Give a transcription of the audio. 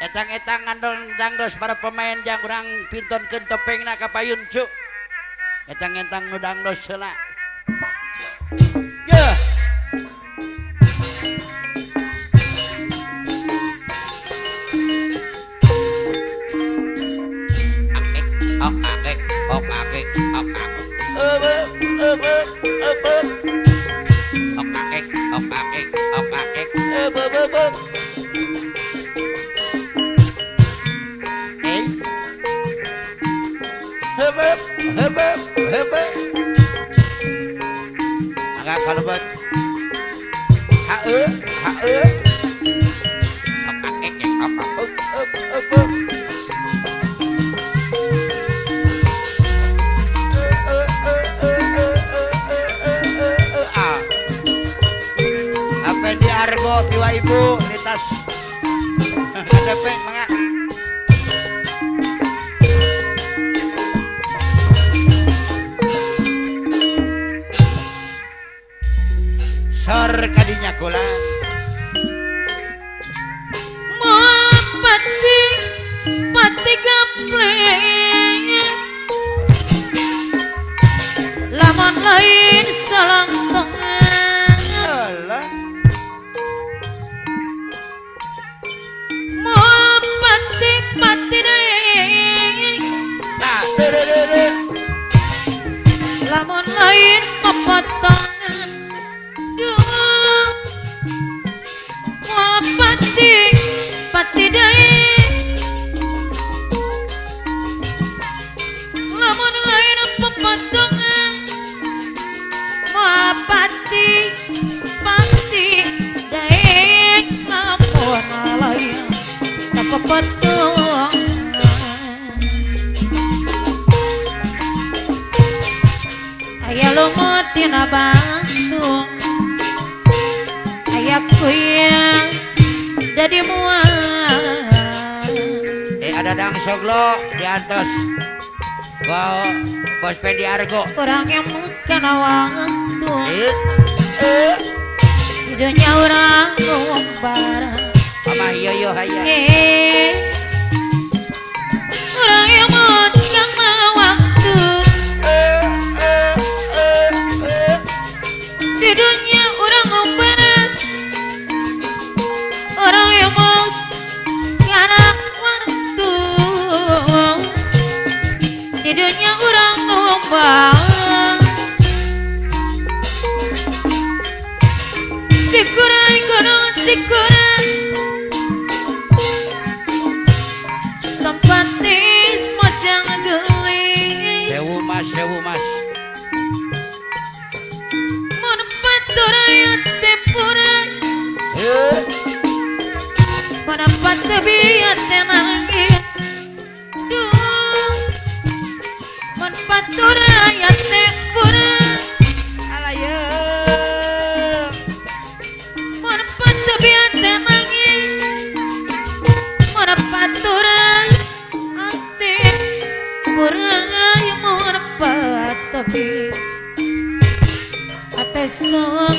Etang-etang ngandol dangdos para pemain yang kurang pintonkeun topengna ka payun cu. Etang-etang nu dangdos heula. Ye. Ok akek, ok akek, ok akek. Ebe, ebe, ebe. Ok akek, ok akek, ok akek. Ebe, ebe. Hebep, hebep. Agak kalebet. Haeu, haeu. Akek, akek, apa di argo piwa ibu di tas. Ada pe mangga. Sor kadinya kulang pati pati gaple lamun lain salangtongan Allah mau pati pati deh nah lamun lain pepotongan pati pati deh lamun lain pepotongan pati pati deh lamun lain pepotongan aya lumut tina Bandung aya kuyang jadi mual ada dang soglo di atas wow bos Pedi Argo orang yang bukan waktu eh hidupnya orang ngombar mama yo haya orang yang bukan waktu hidupnya orang ngombar orang yang mau karena waktu di dunia orang numpang cikurai gunung cikurai tempat tis mojang geling sewu mas menempat doraya tempurai menempat tebiat nangis duh menempat doraya tempurai alaya menempat tebiat nangis menempat doraya tempurai menempat tebiat ate sok